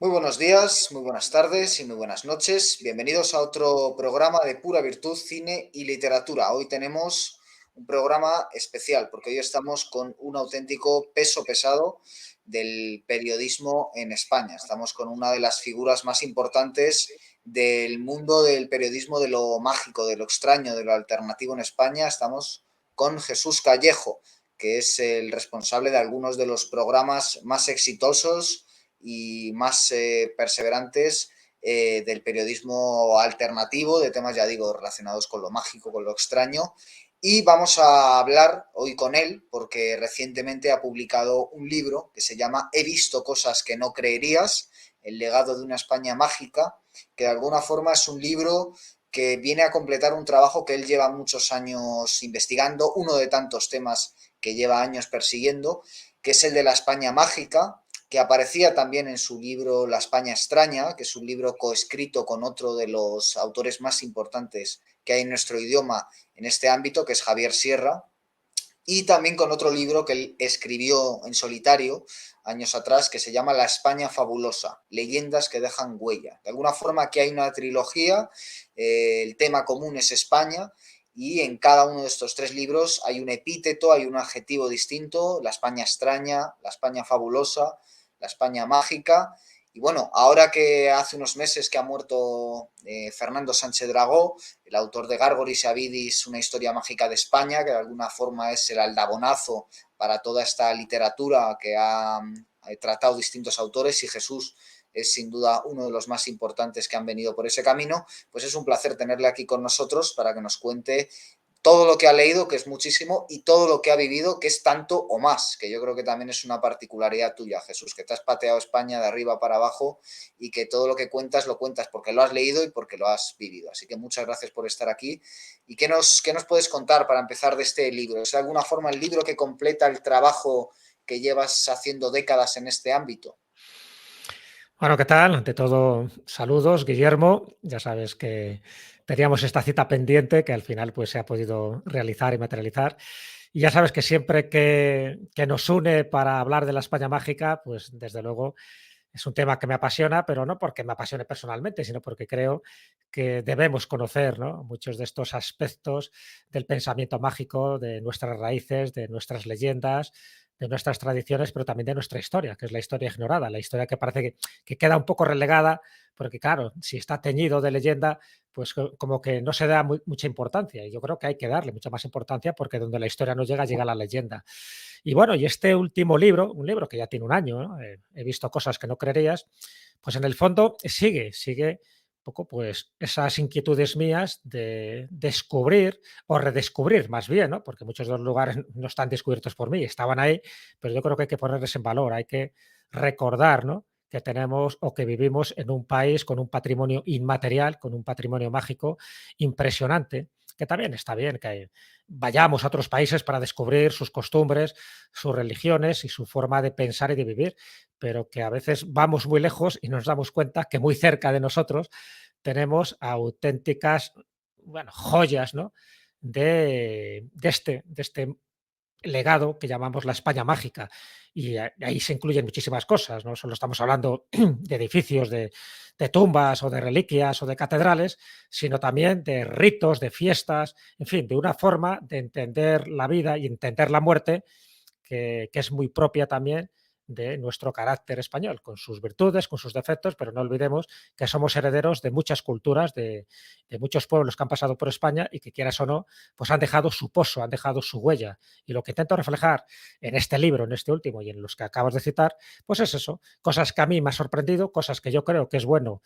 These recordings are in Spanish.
Muy buenos días, muy buenas tardes y muy buenas noches. Bienvenidos a otro programa de Pura Virtud, Cine y Literatura. Hoy tenemos un programa especial porque hoy estamos con un auténtico peso pesado del periodismo en España. Estamos con una de las figuras más importantes del mundo del periodismo, de lo mágico, de lo extraño, de lo alternativo en España. Estamos con Jesús Callejo, que es el responsable de algunos de los programas más exitosos y más perseverantes del periodismo alternativo, de temas, ya digo, relacionados con lo mágico, con lo extraño. Y vamos a hablar hoy con él porque recientemente ha publicado un libro que se llama He visto cosas que no creerías, el legado de una España mágica, que de alguna forma es un libro que viene a completar un trabajo que él lleva muchos años investigando, uno de tantos temas que lleva años persiguiendo, que es el de la España mágica, que aparecía también en su libro La España extraña, que es un libro coescrito con otro de los autores más importantes que hay en nuestro idioma en este ámbito, que es Javier Sierra, y también con otro libro que él escribió en solitario años atrás, que se llama La España fabulosa, leyendas que dejan huella. De alguna forma aquí hay una trilogía, el tema común es España, y en cada uno de estos tres libros hay un epíteto, hay un adjetivo distinto, la España extraña, la España fabulosa, la España mágica. Y bueno, ahora que hace unos meses que ha muerto Fernando Sánchez Dragó, el autor de Gárgoris y Avidis, una historia mágica de España, que de alguna forma es el aldabonazo para toda esta literatura que ha tratado distintos autores, y Jesús es sin duda uno de los más importantes que han venido por ese camino, pues es un placer tenerle aquí con nosotros para que nos cuente todo lo que ha leído, que es muchísimo, y todo lo que ha vivido, que es tanto o más, que yo creo que también es una particularidad tuya, Jesús, que te has pateado España de arriba para abajo y que todo lo que cuentas lo cuentas porque lo has leído y porque lo has vivido. Así que muchas gracias por estar aquí. ¿Y qué nos puedes contar para empezar de este libro? ¿Es de alguna forma el libro que completa el trabajo que llevas haciendo décadas en este ámbito? Bueno, ¿qué tal? Ante todo, saludos, Guillermo. Ya sabes que teníamos esta cita pendiente que al final pues, se ha podido realizar y materializar. Y ya sabes que siempre que nos une para hablar de la España mágica, pues desde luego es un tema que me apasiona, pero no porque me apasione personalmente, sino porque creo que debemos conocer, ¿no?, muchos de estos aspectos del pensamiento mágico, de nuestras raíces, de nuestras leyendas, de nuestras tradiciones, pero también de nuestra historia, que es la historia ignorada, la historia que parece que queda un poco relegada, porque claro, si está teñido de leyenda, pues como que no se da mucha importancia. Y yo creo que hay que darle mucha más importancia porque donde la historia no llega, llega la leyenda. Y bueno, y este último libro, un libro que ya tiene un año, ¿no? He visto cosas que no creerías, pues en el fondo sigue un poco pues esas inquietudes mías de descubrir o redescubrir más bien, ¿no? Porque muchos de los lugares no están descubiertos por mí, estaban ahí, pero yo creo que hay que ponerles en valor, hay que recordar, ¿no?, que tenemos o que vivimos en un país con un patrimonio inmaterial, con un patrimonio mágico impresionante, que también está bien que vayamos a otros países para descubrir sus costumbres, sus religiones y su forma de pensar y de vivir, pero que a veces vamos muy lejos y nos damos cuenta que muy cerca de nosotros tenemos auténticas, bueno, joyas, ¿no?, de este legado que llamamos la España mágica. Y ahí se incluyen muchísimas cosas, no solo estamos hablando de edificios, de tumbas o de reliquias o de catedrales, sino también de ritos, de fiestas, en fin, de una forma de entender la vida y entender la muerte que es muy propia también de nuestro carácter español, con sus virtudes, con sus defectos, pero no olvidemos que somos herederos de muchas culturas, de muchos pueblos que han pasado por España y que, quieras o no, pues han dejado su pozo, han dejado su huella. Y lo que intento reflejar en este libro, en este último y en los que acabas de citar, pues es eso, cosas que a mí me han sorprendido, cosas que yo creo que es bueno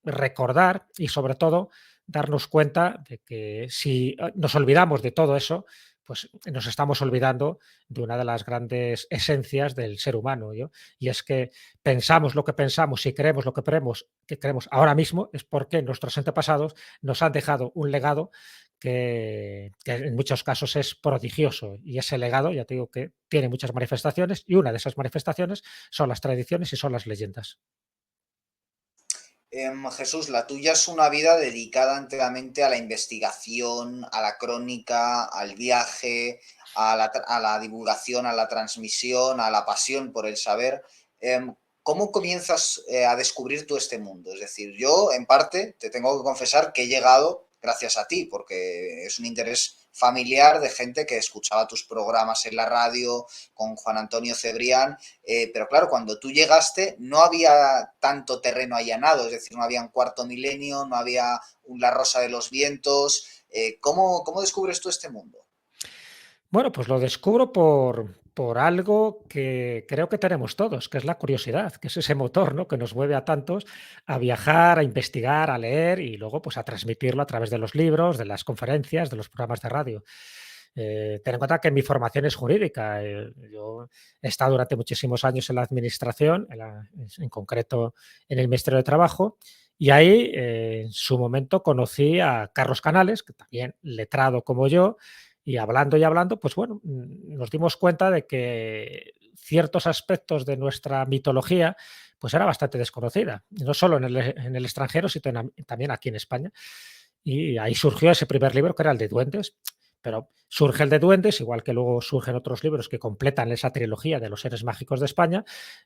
recordar y sobre todo darnos cuenta de que si nos olvidamos de todo eso, pues nos estamos olvidando de una de las grandes esencias del ser humano, ¿yo? Y es que pensamos lo que pensamos y creemos lo que creemos ahora mismo es porque nuestros antepasados nos han dejado un legado que en muchos casos es prodigioso. Y ese legado, ya te digo que tiene muchas manifestaciones y una de esas manifestaciones son las tradiciones y son las leyendas. Jesús, la tuya es una vida dedicada enteramente a la investigación, a la crónica, al viaje, a la divulgación, a la transmisión, a la pasión por el saber. ¿cómo comienzas a descubrir tú este mundo? Es decir, yo en parte te tengo que confesar que he llegado gracias a ti, porque es un interés familiar de gente que escuchaba tus programas en la radio con Juan Antonio Cebrián, pero claro, cuando tú llegaste no había tanto terreno allanado, es decir, no había un Cuarto Milenio, no había un La Rosa de los Vientos. ¿Cómo descubres tú este mundo? Bueno, pues lo descubro por algo que creo que tenemos todos, que es la curiosidad, que es ese motor, ¿no? Que nos mueve a tantos a viajar, a investigar, a leer y luego pues a transmitirlo a través de los libros, de las conferencias, de los programas de radio. Ten en cuenta que mi formación es jurídica. Yo he estado durante muchísimos años en la administración, en concreto en el Ministerio de Trabajo, y ahí en su momento conocí a Carlos Canales, que también letrado como yo, y hablando, pues bueno, nos dimos cuenta de que ciertos aspectos de nuestra mitología pues era bastante desconocida, no solo en el extranjero, sino también aquí en España. Y ahí surgió ese primer libro que era el de Duendes, pero surge el de Duendes, igual que luego surgen otros libros que completan esa trilogía de los seres mágicos de España,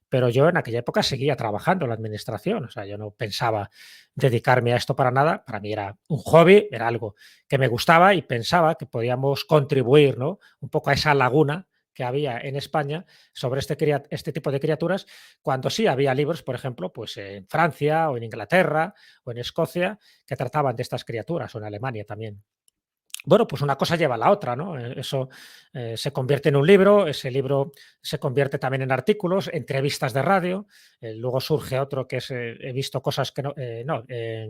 pero yo en aquella época seguía trabajando en la administración, o sea, yo no pensaba dedicarme a esto para nada, para mí era un hobby, era algo que me gustaba y pensaba que podíamos contribuir, ¿no? Un poco a esa laguna que había en España sobre este tipo de criaturas, cuando sí había libros, por ejemplo, pues en Francia o en Inglaterra o en Escocia, que trataban de estas criaturas, o en Alemania también. Bueno, pues una cosa lleva a la otra, ¿no? Eso se convierte en un libro, ese libro se convierte también en artículos, entrevistas de radio, luego surge otro que es he visto cosas que no,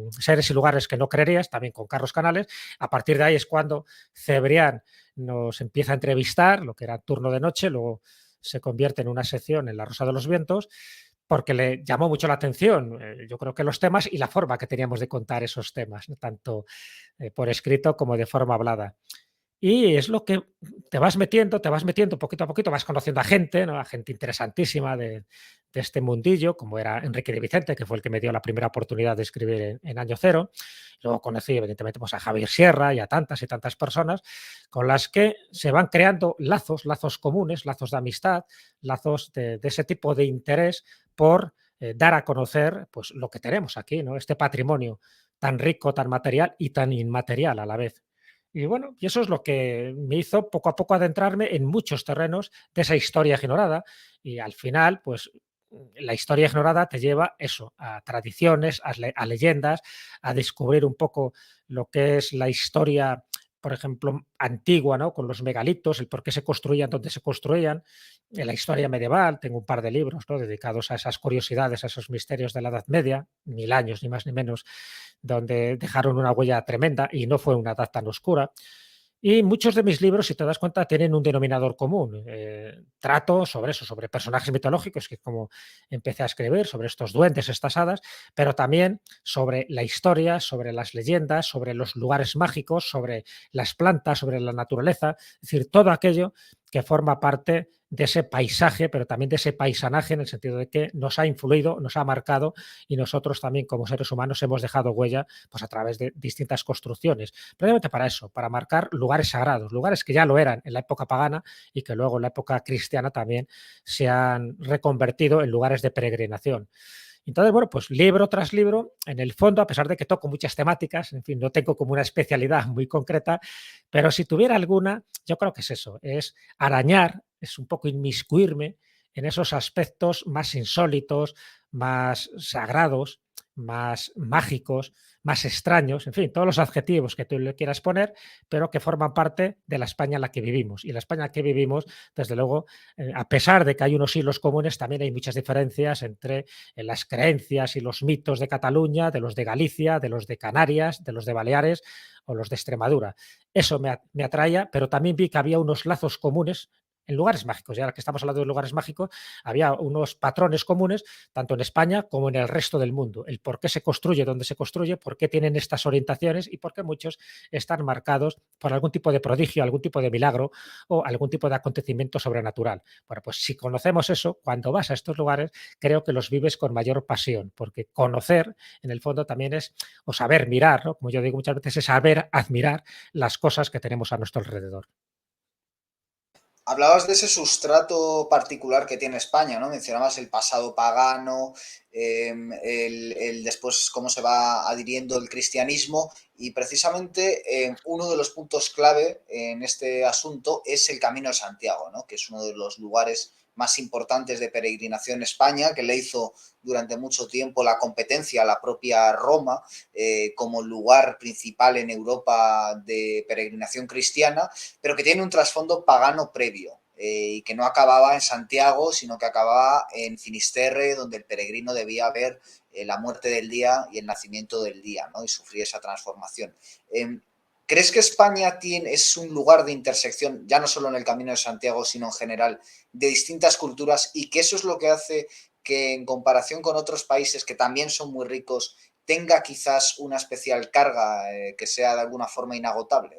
seres y lugares que no creerías, también con Carlos Canales. A partir de ahí es cuando Cebrián nos empieza a entrevistar, lo que era turno de noche, luego se convierte en una sección en La Rosa de los Vientos, porque le llamó mucho la atención, yo creo que los temas y la forma que teníamos de contar esos temas, ¿no? Tanto por escrito como de forma hablada. Y es lo que te vas metiendo poquito a poquito, vas conociendo a gente, ¿no? A gente interesantísima de este mundillo, como era Enrique de Vicente, que fue el que me dio la primera oportunidad de escribir en Año Cero. Luego conocí, evidentemente, pues a Javier Sierra y a tantas y tantas personas con las que se van creando lazos, lazos comunes, lazos de amistad, lazos de ese tipo de interés por dar a conocer pues, lo que tenemos aquí, ¿no? Este patrimonio tan rico, tan material y tan inmaterial a la vez. Y bueno, y eso es lo que me hizo poco a poco adentrarme en muchos terrenos de esa historia ignorada y al final, pues la historia ignorada te lleva eso, a tradiciones, a leyendas, a descubrir un poco lo que es la historia, por ejemplo, antigua, ¿no? Con los megalitos, el por qué se construían, dónde se construían, en la historia medieval, tengo un par de libros, ¿no? Dedicados a esas curiosidades, a esos misterios de la Edad Media, 1000 años, ni más ni menos, donde dejaron una huella tremenda y no fue una edad tan oscura. Y muchos de mis libros, si te das cuenta, tienen un denominador común. Trato sobre eso, sobre personajes mitológicos, que como empecé a escribir, sobre estos duendes, estas hadas, pero también sobre la historia, sobre las leyendas, sobre los lugares mágicos, sobre las plantas, sobre la naturaleza, es decir, todo aquello que forma parte de ese paisaje, pero también de ese paisanaje en el sentido de que nos ha influido, nos ha marcado y nosotros también como seres humanos hemos dejado huella pues a través de distintas construcciones. Precisamente para eso, para marcar lugares sagrados, lugares que ya lo eran en la época pagana y que luego en la época cristiana también se han reconvertido en lugares de peregrinación. Entonces, bueno, pues libro tras libro, en el fondo, a pesar de que toco muchas temáticas, en fin, no tengo como una especialidad muy concreta, pero si tuviera alguna, yo creo que es eso, es arañar, es un poco inmiscuirme en esos aspectos más insólitos, más sagrados, más mágicos, más extraños, en fin, todos los adjetivos que tú le quieras poner, pero que forman parte de la España en la que vivimos. Y la España en la que vivimos, desde luego, a pesar de que hay unos hilos comunes, también hay muchas diferencias entre las creencias y los mitos de Cataluña, de los de Galicia, de los de Canarias, de los de Baleares o los de Extremadura. Eso me atraía, pero también vi que había unos lazos comunes en lugares mágicos. Y ahora que estamos hablando de lugares mágicos, había unos patrones comunes, tanto en España como en el resto del mundo. El por qué se construye, dónde se construye, por qué tienen estas orientaciones y por qué muchos están marcados por algún tipo de prodigio, algún tipo de milagro o algún tipo de acontecimiento sobrenatural. Bueno, pues si conocemos eso, cuando vas a estos lugares, creo que los vives con mayor pasión, porque conocer, en el fondo, también es, o saber mirar, ¿no? Como yo digo muchas veces, es saber admirar las cosas que tenemos a nuestro alrededor. Hablabas de ese sustrato particular que tiene España, ¿no? Mencionabas el pasado pagano, después cómo se va adhiriendo el cristianismo y precisamente uno de los puntos clave en este asunto es el Camino de Santiago, ¿no? Que es uno de los lugares más importantes de peregrinación en España, que le hizo durante mucho tiempo la competencia a la propia Roma como lugar principal en Europa de peregrinación cristiana, pero que tiene un trasfondo pagano previo. Y que no acababa en Santiago, sino que acababa en Finisterre, donde el peregrino debía ver la muerte del día y el nacimiento del día, ¿no? Y sufrir esa transformación. ¿Crees que España es un lugar de intersección, ya no solo en el Camino de Santiago, sino en general, de distintas culturas y que eso es lo que hace que en comparación con otros países que también son muy ricos, tenga quizás una especial carga que sea de alguna forma inagotable?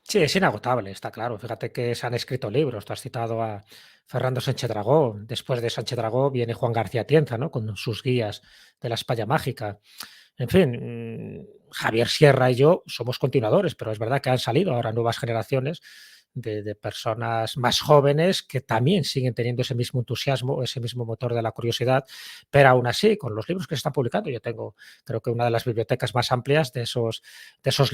Sí, es inagotable, está claro. Fíjate que se han escrito libros. Tú has citado a Fernando Sánchez Dragó. Después de Sánchez Dragó viene Juan García Tienza, ¿no? Con sus guías de la España mágica. En fin, Javier Sierra y yo somos continuadores, pero es verdad que han salido ahora nuevas generaciones de personas más jóvenes que también siguen teniendo ese mismo entusiasmo, ese mismo motor de la curiosidad, pero aún así, con los libros que se están publicando, yo tengo, creo que una de las bibliotecas más amplias de esos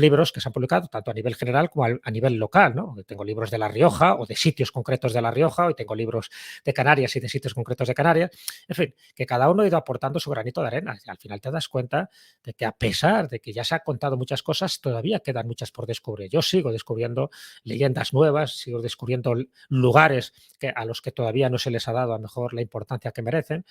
libros que se han publicado, tanto a nivel general como a nivel local, ¿no? Tengo libros de La Rioja o de sitios concretos de La Rioja, y tengo libros de Canarias y de sitios concretos de Canarias, en fin, que cada uno ha ido aportando su granito de arena y al final te das cuenta de que a pesar de que ya se han contado muchas cosas, todavía quedan muchas por descubrir. Yo sigo descubriendo leyendas nuevas, sigo descubriendo lugares a los que todavía no se les ha dado a lo mejor la importancia que merecen.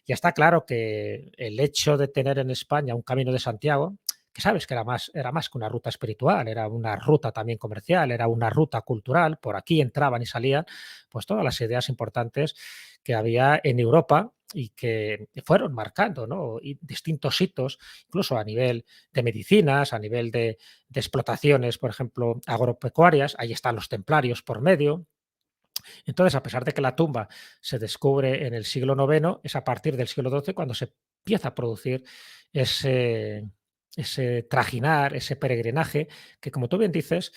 Y está claro que el hecho de tener en España un Camino de Santiago, que sabes que era más que una ruta espiritual, era una ruta también comercial, era una ruta cultural, por aquí entraban y salían pues todas las ideas importantes que había en Europa y que fueron marcando, ¿no? Y distintos hitos, incluso a nivel de medicinas, a nivel de explotaciones, por ejemplo, agropecuarias, ahí están los templarios por medio. Entonces, a pesar de que la tumba se descubre en el siglo noveno, es a partir del siglo XII cuando se empieza a producir ese, ese trajinar, ese peregrinaje, que como tú bien dices,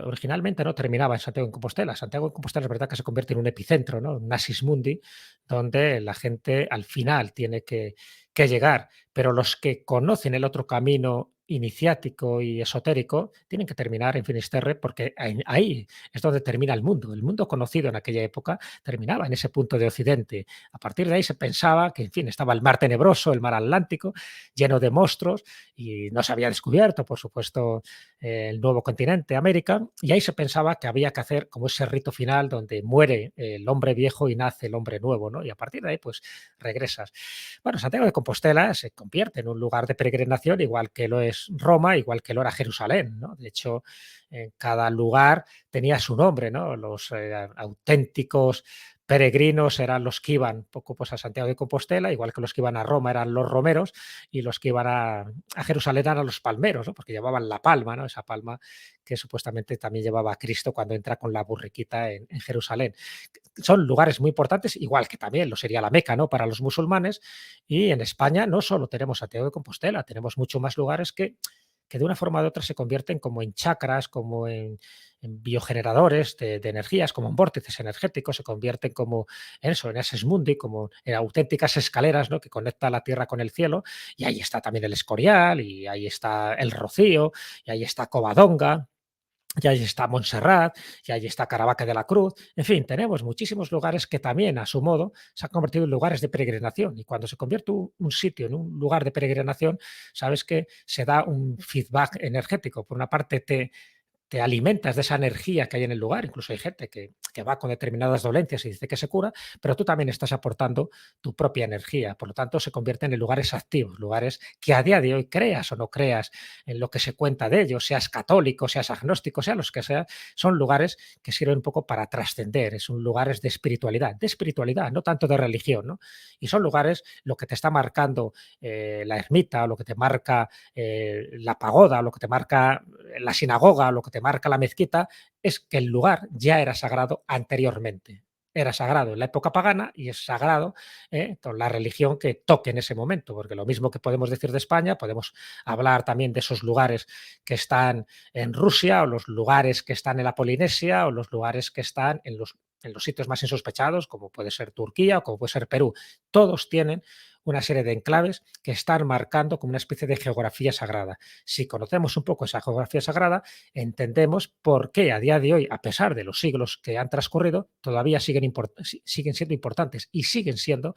originalmente no terminaba en Santiago de Compostela. Santiago de Compostela es verdad que se convierte en un epicentro, ¿no? Un nasis mundi, donde la gente al final tiene que llegar, pero los que conocen el otro camino iniciático y esotérico tienen que terminar en Finisterre porque ahí es donde termina el mundo. El mundo conocido en aquella época terminaba en ese punto de Occidente. A partir de ahí se pensaba que, en fin, estaba el mar tenebroso, el mar Atlántico, lleno de monstruos, y no se había descubierto, por supuesto, el nuevo continente, América, y ahí se pensaba que había que hacer como ese rito final donde muere el hombre viejo y nace el hombre nuevo, ¿no? Y a partir de ahí, pues, regresas. Bueno, Santiago de Compostela se convierte en un lugar de peregrinación, igual que lo es Roma, igual que lo era Jerusalén, ¿no? De hecho, en cada lugar tenía su nombre, ¿no? Los auténticos peregrinos eran los que iban poco pues a Santiago de Compostela, igual que los que iban a Roma eran los romeros y los que iban a Jerusalén eran los palmeros, ¿no? Porque llevaban la palma, ¿no? Esa palma que supuestamente también llevaba a Cristo cuando entra con la burriquita en Jerusalén. Son lugares muy importantes, igual que también lo sería la Meca, ¿no? Para los musulmanes. Y en España no solo tenemos Santiago de Compostela, tenemos muchos más lugares que de una forma u otra se convierten como en chakras, como en biogeneradores de energías, como en vórtices energéticos, se convierten como en eso, en ese mundi, como en auténticas escaleras, ¿no? Que conecta la tierra con el cielo. Y ahí está también el Escorial, y ahí está el Rocío, y ahí está Covadonga, y ahí está Montserrat, y ahí está Caravaca de la Cruz. En fin, tenemos muchísimos lugares que también, a su modo, se han convertido en lugares de peregrinación. Y cuando se convierte un sitio en un lugar de peregrinación, sabes que se da un feedback energético. Por una parte, te alimentas de esa energía que hay en el lugar. Incluso hay gente que va con determinadas dolencias y dice que se cura, pero tú también estás aportando tu propia energía. Por lo tanto, se convierten en lugares activos, lugares que a día de hoy, creas o no creas en lo que se cuenta de ellos, seas católico, seas agnóstico, sea los que sea, son lugares que sirven un poco para trascender. Son lugares de espiritualidad, no tanto de religión, ¿no? Y son lugares, lo que te está marcando la ermita, o lo que te marca la pagoda, lo que te marca la sinagoga, lo que te marca la mezquita, es que el lugar ya era sagrado anteriormente. era sagrado en la época pagana y es sagrado la religión que toque en ese momento, porque lo mismo que podemos decir de España, podemos hablar también de esos lugares que están en Rusia o los lugares que están en la Polinesia o los lugares que están en los sitios más insospechados, como puede ser Turquía o como puede ser Perú. Todos tienen una serie de enclaves que están marcando como una especie de geografía sagrada. Si conocemos un poco esa geografía sagrada, entendemos por qué a día de hoy, a pesar de los siglos que han transcurrido, todavía siguen siendo importantes y siguen siendo,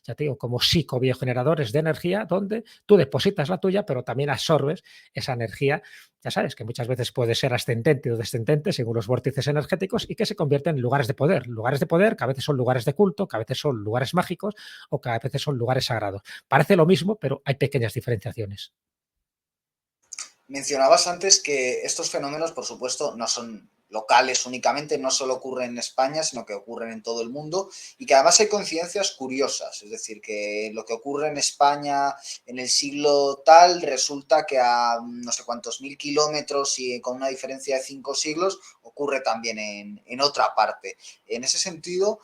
ya te digo, como psicobiogeneradores de energía, donde tú depositas la tuya, pero también absorbes esa energía, ya sabes, que muchas veces puede ser ascendente o descendente según los vórtices energéticos y que se convierten en lugares de poder que a veces son lugares de culto, que a veces son lugares mágicos o que a veces son lugares sagrados. Parece lo mismo, pero hay pequeñas diferenciaciones. Mencionabas antes que estos fenómenos, por supuesto, no son locales únicamente, no solo ocurren en España, sino que ocurren en todo el mundo y que además hay coincidencias curiosas, es decir, que lo que ocurre en España en el siglo tal resulta que a no sé cuántos mil kilómetros y con una diferencia de 5 siglos ocurre también en otra parte. En ese sentido,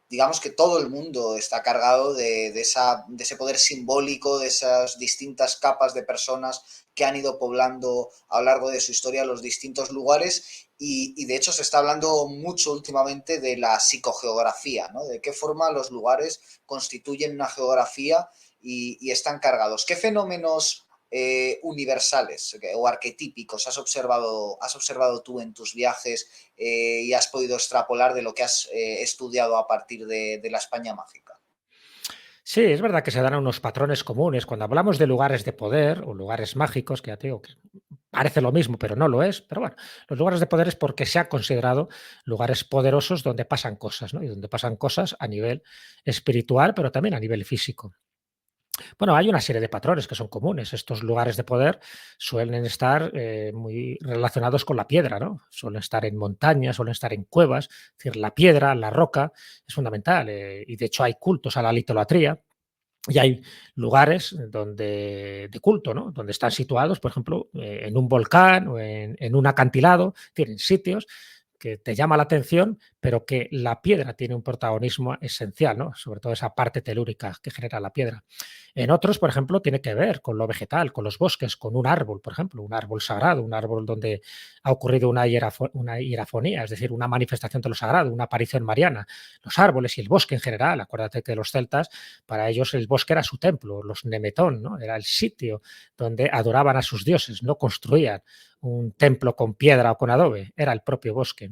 digamos que todo el mundo está cargado de ese poder simbólico, de esas distintas capas de personas que han ido poblando a lo largo de su historia los distintos lugares y de hecho se está hablando mucho últimamente de la psicogeografía, ¿no? De qué forma los lugares constituyen una geografía y están cargados. ¿Qué fenómenos universales o arquetípicos has observado tú en tus viajes y has podido extrapolar de lo que has estudiado a partir de la España mágica? Sí, es verdad que se dan unos patrones comunes. Cuando hablamos de lugares de poder o lugares mágicos, que ya te digo que parece lo mismo, pero no lo es. Pero bueno, los lugares de poder es porque se han considerado lugares poderosos donde pasan cosas, ¿no? Y donde pasan cosas a nivel espiritual, pero también a nivel físico. Bueno, hay una serie de patrones que son comunes. Estos lugares de poder suelen estar muy relacionados con la piedra, ¿no? Suelen estar en montañas, suelen estar en cuevas. Es decir, la piedra, la roca es fundamental. Y de hecho hay cultos a la litolatría. Y hay lugares donde de culto, ¿no? Donde están situados, por ejemplo, en un volcán o en un acantilado, tienen sitios que te llama la atención, pero que la piedra tiene un protagonismo esencial, ¿no? Sobre todo esa parte telúrica que genera la piedra. En otros, por ejemplo, tiene que ver con lo vegetal, con los bosques, con un árbol, por ejemplo, un árbol sagrado, un árbol donde ha ocurrido una hierafonía, es decir, una manifestación de lo sagrado, una aparición mariana. Los árboles y el bosque en general, acuérdate que los celtas, para ellos el bosque era su templo, los nemetón, ¿no? Era el sitio donde adoraban a sus dioses, no construían un templo con piedra o con adobe, era el propio bosque.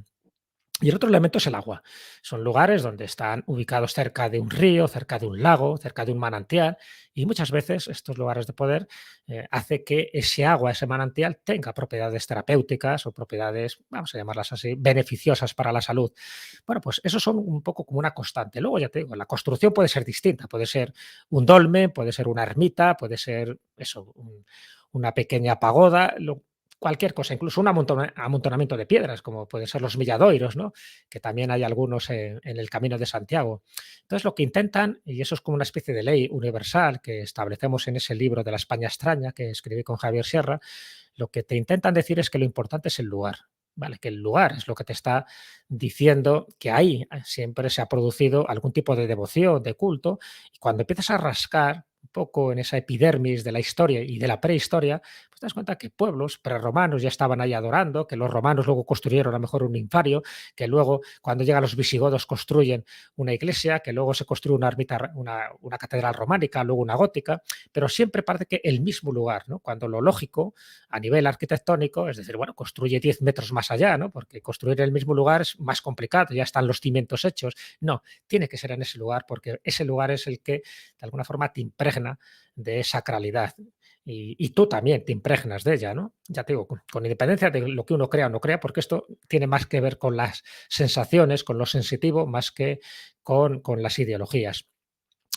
Y el otro elemento es el agua. Son lugares donde están ubicados cerca de un río, cerca de un lago, cerca de un manantial, y muchas veces estos lugares de poder hace que ese agua, ese manantial, tenga propiedades terapéuticas o propiedades, vamos a llamarlas así, beneficiosas para la salud. Bueno, pues esos son un poco como una constante. Luego ya te digo, la construcción puede ser distinta, puede ser un dolmen, puede ser una ermita, puede ser eso, una pequeña pagoda, cualquier cosa, incluso un amontonamiento de piedras, como pueden ser los milladoiros, ¿no? Que también hay algunos en el Camino de Santiago. Entonces, lo que intentan, y eso es como una especie de ley universal que establecemos en ese libro de la España extraña que escribí con Javier Sierra, lo que te intentan decir es que lo importante es el lugar. ¿Vale? Que el lugar es lo que te está diciendo que ahí siempre se ha producido algún tipo de devoción, de culto, y cuando empiezas a rascar un poco en esa epidermis de la historia y de la prehistoria, pues te das cuenta que pueblos prerromanos ya estaban ahí adorando, que los romanos luego construyeron a lo mejor un infario, que luego cuando llegan los visigodos construyen una iglesia, que luego se construye una ermita, una catedral románica, luego una gótica, pero siempre parece que el mismo lugar, ¿no? Cuando lo lógico a nivel arquitectónico, es decir, bueno, construye 10 metros más allá, ¿no? Porque construir en el mismo lugar es más complicado, ya están los cimientos hechos. No, tiene que ser en ese lugar porque ese lugar es el que de alguna forma te impregna de sacralidad. Y tú también te impregnas de ella, ¿no? Ya te digo, con independencia de lo que uno crea o no crea, porque esto tiene más que ver con las sensaciones, con lo sensitivo, más que con las ideologías.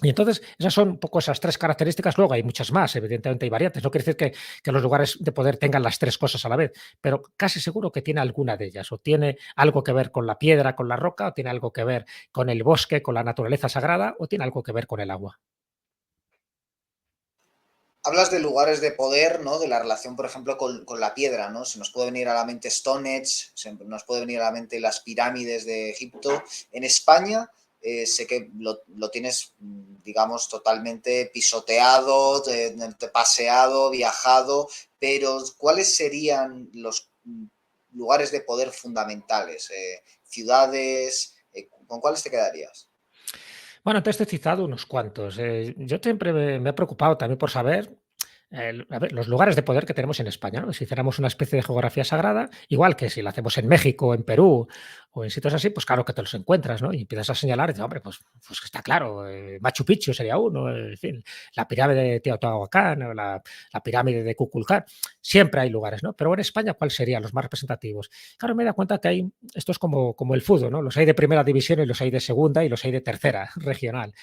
Y entonces, esas son un poco esas tres características. Luego hay muchas más, evidentemente hay variantes. No quiere decir que los lugares de poder tengan las tres cosas a la vez, pero casi seguro que tiene alguna de ellas. O tiene algo que ver con la piedra, con la roca, o tiene algo que ver con el bosque, con la naturaleza sagrada, o tiene algo que ver con el agua. hablas de lugares de poder, ¿no? De la relación, por ejemplo, con la piedra, ¿no? Se nos puede venir a la mente Stonehenge, se nos puede venir a la mente las pirámides de Egipto. En España sé que lo tienes, digamos, totalmente pisoteado, paseado, viajado, pero ¿cuáles serían los lugares de poder fundamentales? Ciudades, ¿con cuáles te quedarías? Bueno, antes te he citado unos cuantos. Yo siempre me he preocupado también por saber a ver, los lugares de poder que tenemos en España, ¿no? Si hiciéramos una especie de geografía sagrada, igual que si lo hacemos en México, en Perú o en sitios así, pues claro que te los encuentras, ¿no? Y empiezas a señalar y dices, hombre, pues está claro, Machu Picchu sería uno, en fin, la pirámide de Teotihuacán o la pirámide de Kukulcán. Siempre hay lugares, ¿no? Pero en España, ¿cuáles serían los más representativos? Claro, me da cuenta que hay, esto es como el fútbol, ¿no? Los hay de primera división y los hay de segunda y los hay de tercera regional.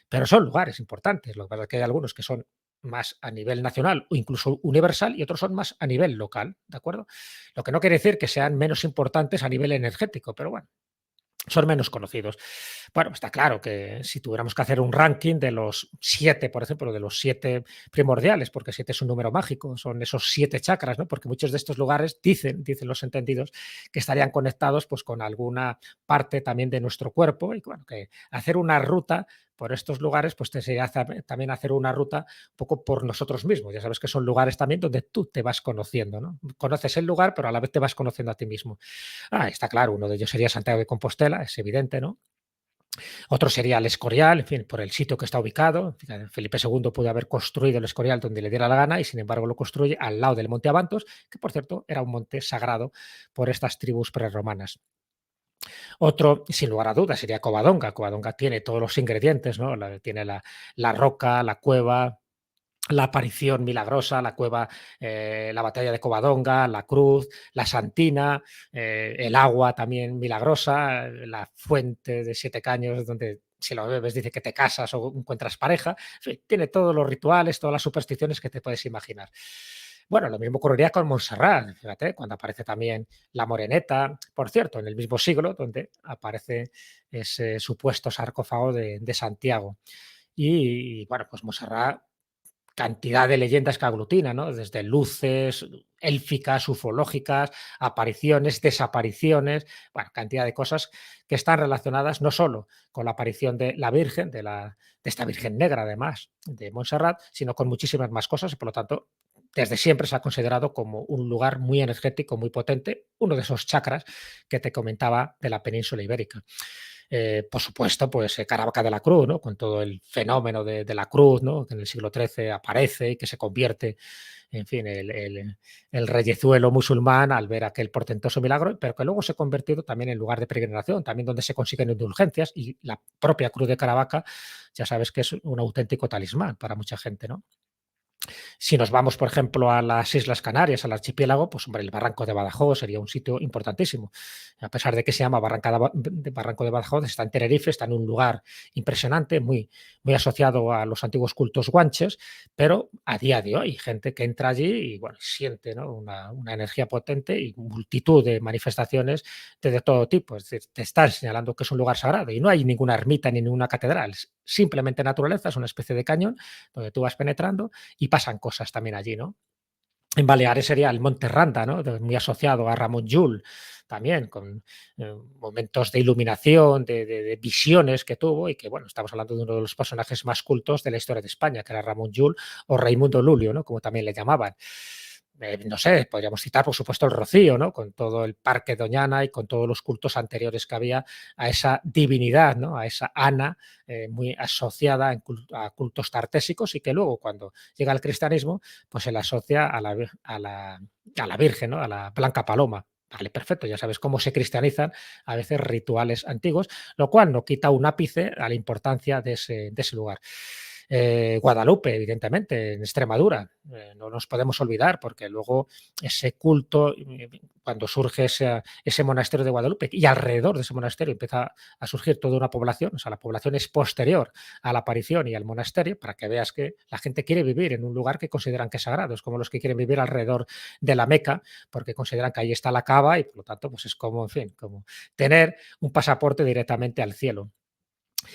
Pero son lugares importantes. Lo que pasa es que hay algunos que son más a nivel nacional o incluso universal y otros son más a nivel local, ¿de acuerdo? Lo que no quiere decir que sean menos importantes a nivel energético, pero bueno, son menos conocidos. Bueno, está claro que si tuviéramos que hacer un ranking de los 7, por ejemplo, de los 7 primordiales, porque 7 es un número mágico, son esos 7 chakras, ¿no? Porque muchos de estos lugares dicen los entendidos que estarían conectados pues con alguna parte también de nuestro cuerpo y bueno, que hacer una ruta por estos lugares, pues te sería también hacer una ruta un poco por nosotros mismos. Ya sabes que son lugares también donde tú te vas conociendo, ¿no? Conoces el lugar, pero a la vez te vas conociendo a ti mismo. Está claro, uno de ellos sería Santiago de Compostela, es evidente, ¿no? Otro sería el Escorial, en fin, por el sitio que está ubicado. Fíjate, Felipe II pudo haber construido el Escorial donde le diera la gana y sin embargo lo construye al lado del Monte Abantos, que por cierto era un monte sagrado por estas tribus prerromanas. Otro, sin lugar a dudas, sería Covadonga. Covadonga tiene todos los ingredientes, ¿no? Tiene la roca, la cueva, la aparición milagrosa, la cueva, la batalla de Covadonga, la cruz, la Santina, el agua también milagrosa, la fuente de 7 caños donde si lo bebes dice que te casas o encuentras pareja. En fin, tiene todos los rituales, todas las supersticiones que te puedes imaginar. Bueno, lo mismo ocurriría con Montserrat, fíjate, cuando aparece también la Moreneta, por cierto, en el mismo siglo donde aparece ese supuesto sarcófago de Santiago. Y bueno, pues Montserrat cantidad de leyendas que aglutina, ¿no? Desde luces, élficas, ufológicas, apariciones, desapariciones, bueno, cantidad de cosas que están relacionadas no solo con la aparición de la Virgen, de esta Virgen negra además, de Montserrat, sino con muchísimas más cosas y por lo tanto desde siempre se ha considerado como un lugar muy energético, muy potente, uno de esos chakras que te comentaba de la península ibérica. Por supuesto, pues Caravaca de la Cruz, ¿no? Con todo el fenómeno de la cruz, ¿no? Que en el siglo XIII aparece y que se convierte, en fin, el reyezuelo musulmán al ver aquel portentoso milagro, pero que luego se ha convertido también en lugar de peregrinación, también donde se consiguen indulgencias y la propia cruz de Caravaca, ya sabes que es un auténtico talismán para mucha gente, ¿no? Si nos vamos, por ejemplo, a las Islas Canarias, al archipiélago, pues hombre, el Barranco de Badajoz sería un sitio importantísimo. A pesar de que se llama Barranco de Badajoz, está en Tenerife, está en un lugar impresionante, muy asociado a los antiguos cultos guanches, pero a día de hoy, gente que entra allí y bueno, siente, ¿no? Una energía potente y multitud de manifestaciones de todo tipo. Es decir, te están señalando que es un lugar sagrado y no hay ninguna ermita ni ninguna catedral, es simplemente naturaleza, es una especie de cañón donde tú vas penetrando y pasan cosas también allí, ¿no? En Baleares sería el Monte Randa, ¿no? Muy asociado a Ramón Llull, también con momentos de iluminación, de visiones que tuvo y que, bueno, estamos hablando de uno de los personajes más cultos de la historia de España, que era Ramón Llull o Raimundo Lulio, ¿no? Como también le llamaban. No sé, podríamos citar, por supuesto, el Rocío, ¿no? Con todo el Parque Doñana y con todos los cultos anteriores que había a esa divinidad, ¿no? A esa Ana, muy asociada a cultos tartésicos y que luego, cuando llega el cristianismo, pues se la asocia a la Virgen, ¿no? A la Blanca Paloma. Vale, perfecto, ya sabes cómo se cristianizan a veces rituales antiguos, lo cual no quita un ápice a la importancia de ese lugar. Guadalupe, evidentemente, en Extremadura, no nos podemos olvidar, porque luego ese culto, cuando surge ese monasterio de Guadalupe y alrededor de ese monasterio empieza a surgir toda una población, o sea, la población es posterior a la aparición y al monasterio, para que veas que la gente quiere vivir en un lugar que consideran que es sagrado, es como los que quieren vivir alrededor de la Meca, porque consideran que ahí está la Cava y por lo tanto, pues es como, en fin, como tener un pasaporte directamente al cielo.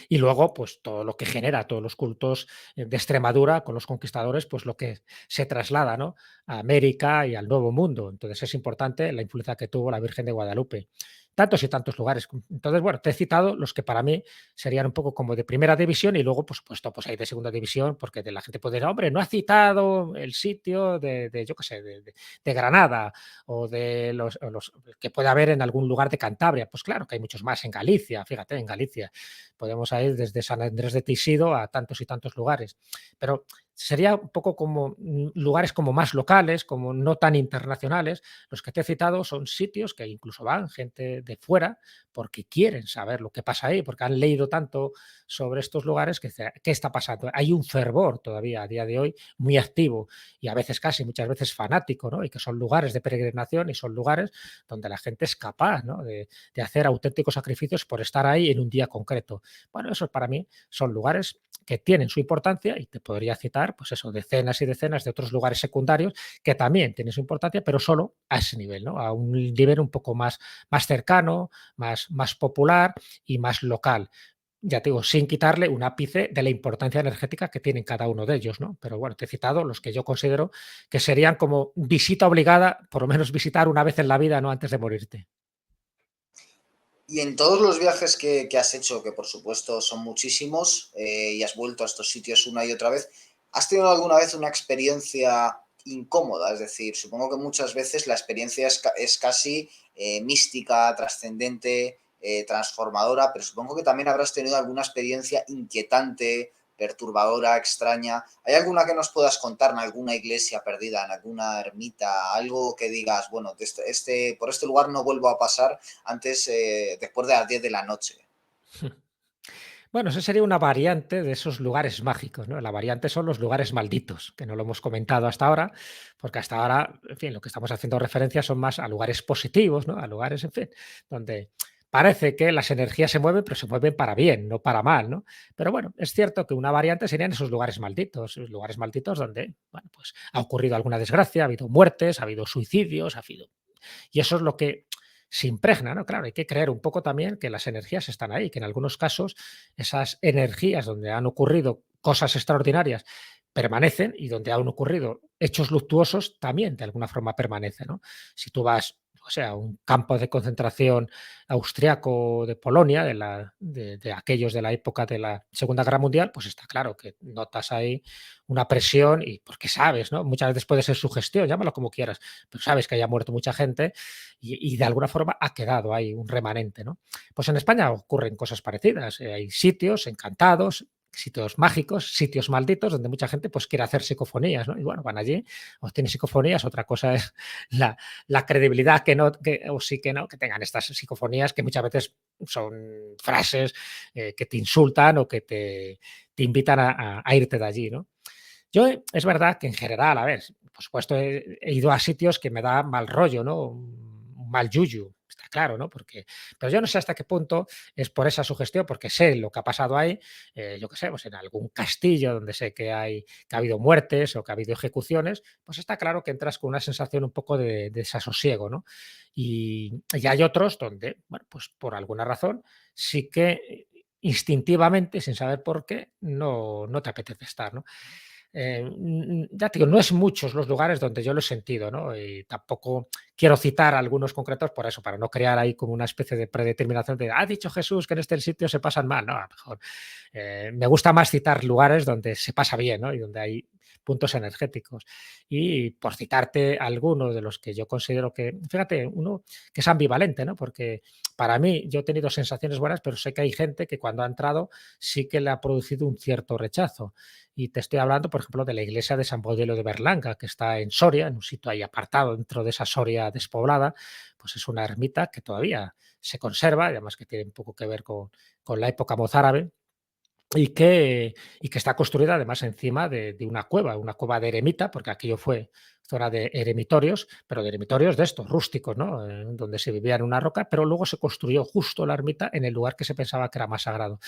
Y luego, pues todo lo que genera, todos los cultos de Extremadura con los conquistadores, pues lo que se traslada, ¿no?, a América y al Nuevo Mundo. Entonces es importante la influencia que tuvo la Virgen de Guadalupe. Tantos y tantos lugares. Entonces, bueno, te he citado los que para mí serían un poco como de primera división y luego, por supuesto, pues hay de segunda división, porque de la gente puede decir, hombre, no ha citado el sitio yo qué sé, de Granada o de los que puede haber en algún lugar de Cantabria. Pues claro que hay muchos más en Galicia, fíjate, en Galicia podemos ir desde San Andrés de Teixido a tantos y tantos lugares, pero sería un poco como lugares como más locales, como no tan internacionales. Los que te he citado son sitios que incluso van gente de fuera porque quieren saber lo que pasa ahí, porque han leído tanto sobre estos lugares que qué está pasando. Hay un fervor todavía a día de hoy muy activo y a veces casi muchas veces fanático, ¿no? Y que son lugares de peregrinación y son lugares donde la gente es capaz, ¿no?, de hacer auténticos sacrificios por estar ahí en un día concreto. Bueno, esos para mí son lugares que tienen su importancia y te podría citar, pues eso, decenas y decenas de otros lugares secundarios que también tienen su importancia, pero solo a ese nivel, ¿no? A un nivel un poco más cercano, más popular y más local. Ya te digo, sin quitarle un ápice de la importancia energética que tienen cada uno de ellos, ¿no? Pero bueno, te he citado los que yo considero que serían como visita obligada, por lo menos visitar una vez en la vida, ¿no?, antes de morirte. Y en todos los viajes que has hecho, que por supuesto son muchísimos, y has vuelto a estos sitios una y otra vez, ¿has tenido alguna vez una experiencia incómoda? Es decir, supongo que muchas veces la experiencia es casi mística, trascendente, transformadora, pero supongo que también habrás tenido alguna experiencia inquietante, perturbadora, extraña. ¿Hay alguna que nos puedas contar en alguna iglesia perdida, en alguna ermita, algo que digas, bueno, por este lugar no vuelvo a pasar antes, después de las 10 de la noche? Bueno, eso sería una variante de esos lugares mágicos, ¿no? La variante son los lugares malditos, que no lo hemos comentado hasta ahora, porque hasta ahora, en fin, lo que estamos haciendo referencia son más a lugares positivos, ¿no? A lugares, en fin, donde parece que las energías se mueven, pero se mueven para bien, no para mal, ¿no? Pero bueno, es cierto que una variante serían esos lugares malditos donde, bueno, pues ha ocurrido alguna desgracia, ha habido muertes, ha habido suicidios, ha habido y eso es lo que se impregna, ¿no? Claro, hay que creer un poco también que las energías están ahí, que en algunos casos esas energías donde han ocurrido cosas extraordinarias permanecen y donde han ocurrido hechos luctuosos también de alguna forma permanecen, ¿no? Si tú vas, o sea, a un campo de concentración austriaco de Polonia, de aquellos de la época de la Segunda Guerra Mundial, pues está claro que notas ahí una presión y porque sabes, ¿no? Muchas veces puede ser sugestión, llámalo como quieras, pero sabes que haya muerto mucha gente y de alguna forma ha quedado ahí un remanente, ¿no? Pues en España ocurren cosas parecidas, hay sitios encantados, sitios mágicos, sitios malditos, donde mucha gente pues quiere hacer psicofonías, ¿no? Y bueno, van allí, obtienen psicofonías, otra cosa es la, la credibilidad que no, que, o sí que no, que tengan estas psicofonías que muchas veces son frases que te insultan o que te invitan a irte de allí, ¿no? Yo, es verdad que en general, a ver, por supuesto, he ido a sitios que me da mal rollo, ¿no? Un mal yuyu, está claro, ¿no? Porque, pero yo no sé hasta qué punto es por esa sugestión, porque sé lo que ha pasado ahí, yo qué sé, pues en algún castillo donde sé que ha habido muertes o que ha habido ejecuciones, pues está claro que entras con una sensación un poco de desasosiego, ¿no? Y hay otros donde, bueno, pues por alguna razón sí que instintivamente, sin saber por qué, no te apetece estar, ¿no? Ya te digo, no es muchos los lugares donde yo lo he sentido, ¿no? Y tampoco quiero citar algunos concretos por eso, para no crear ahí como una especie de predeterminación de, ha dicho Jesús que en este sitio se pasan mal, ¿no? A lo mejor me gusta más citar lugares donde se pasa bien, ¿no? Y donde hay puntos energéticos. Y por citarte algunos de los que yo considero que, fíjate, uno que es ambivalente, ¿no? Porque para mí yo he tenido sensaciones buenas, pero sé que hay gente que cuando ha entrado sí que le ha producido un cierto rechazo. Y te estoy hablando, por ejemplo, de la iglesia de San Baudelo de Berlanga, que está en Soria, en un sitio ahí apartado dentro de esa Soria despoblada, pues es una ermita que todavía se conserva, y además que tiene un poco que ver con la época mozárabe, y que está construida además encima de una cueva de eremita, porque aquello fue zona de eremitorios, pero de eremitorios de estos rústicos, ¿no? Donde se vivía en una roca, pero luego se construyó justo la ermita en el lugar que se pensaba que era más sagrado.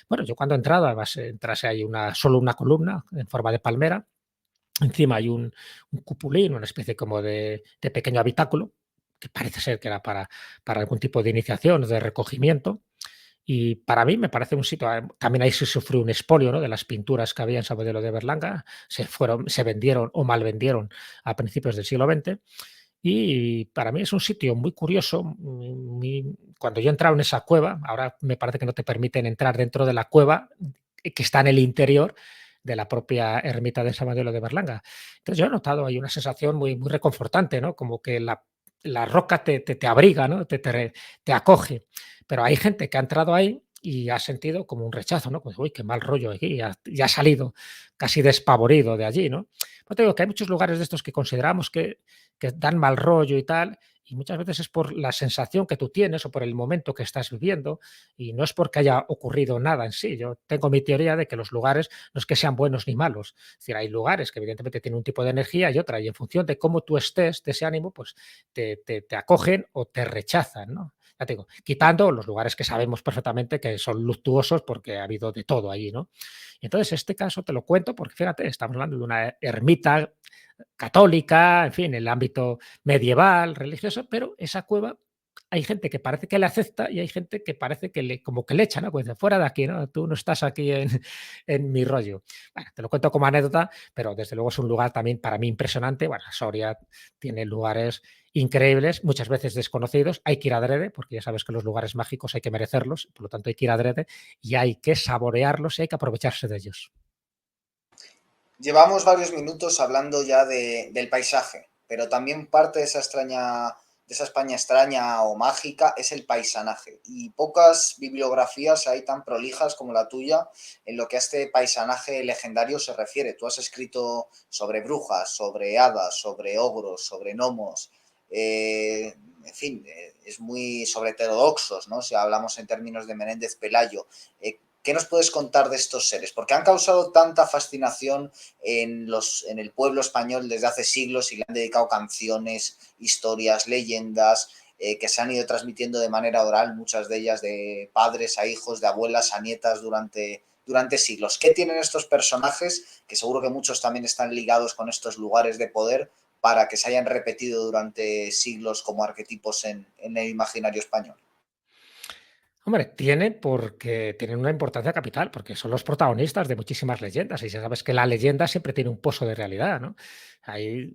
Bueno, yo cuando he entrado, además entrase hay solo una columna en forma de palmera, encima hay un cupulín, una especie como de pequeño habitáculo, que parece ser que era para algún tipo de iniciación, de recogimiento, Y para mí me parece un sitio, también ahí se sufrió un expolio, ¿no?, de las pinturas que había en San Bodelo de Berlanga, se vendieron o mal vendieron a principios del siglo XX. Y para mí es un sitio muy curioso, cuando yo he entrado en esa cueva, ahora me parece que no te permiten entrar dentro de la cueva, que está en el interior de la propia ermita de San Mateo de Berlanga. Entonces yo he notado ahí una sensación muy reconfortante, ¿no? Como que la roca te abriga, ¿no? Te acoge. Pero hay gente que ha entrado ahí y ha sentido como un rechazo, ¿no? Pues, uy, qué mal rollo aquí, y ha salido casi despavorido de allí, ¿no? Pues te digo que hay muchos lugares de estos que consideramos que dan mal rollo y tal, y muchas veces es por la sensación que tú tienes o por el momento que estás viviendo, y no es porque haya ocurrido nada en sí. Yo tengo mi teoría de que los lugares no es que sean buenos ni malos. Es decir, hay lugares que evidentemente tienen un tipo de energía y otra, y en función de cómo tú estés, de ese ánimo, pues te acogen o te rechazan, ¿no? Ya te digo, quitando los lugares que sabemos perfectamente que son luctuosos porque ha habido de todo allí, ¿no? Y entonces, este caso te lo cuento porque, fíjate, estamos hablando de una ermita católica, en fin, en el ámbito medieval, religioso, pero esa cueva hay gente que parece que le acepta y hay gente que parece que como que le echa, ¿no? Pues de fuera de aquí, ¿no? Tú no estás aquí en mi rollo. Bueno, te lo cuento como anécdota, pero desde luego es un lugar también para mí impresionante. Bueno, Soria tiene lugares increíbles, muchas veces desconocidos. Hay que ir adrede, porque ya sabes que los lugares mágicos hay que merecerlos, por lo tanto hay que ir adrede y hay que saborearlos y hay que aprovecharse de ellos. Llevamos varios minutos hablando ya del paisaje, pero también parte de esa España extraña o mágica es el paisanaje. Y pocas bibliografías hay tan prolijas como la tuya en lo que a este paisanaje legendario se refiere. Tú has escrito sobre brujas, sobre hadas, sobre ogros, sobre gnomos. En fin, es muy sobre heterodoxos, ¿no? Si hablamos en términos de Menéndez Pelayo. ¿Qué nos puedes contar de estos seres? ¿Por qué han causado tanta fascinación en el pueblo español desde hace siglos y le han dedicado canciones, historias, leyendas que se han ido transmitiendo de manera oral, muchas de ellas de padres a hijos, de abuelas a nietas durante siglos? ¿Qué tienen estos personajes, que seguro que muchos también están ligados con estos lugares de poder, para que se hayan repetido durante siglos como arquetipos en el imaginario español? Hombre, porque tienen una importancia capital, porque son los protagonistas de muchísimas leyendas, y ya sabes que la leyenda siempre tiene un pozo de realidad, ¿no? Hay,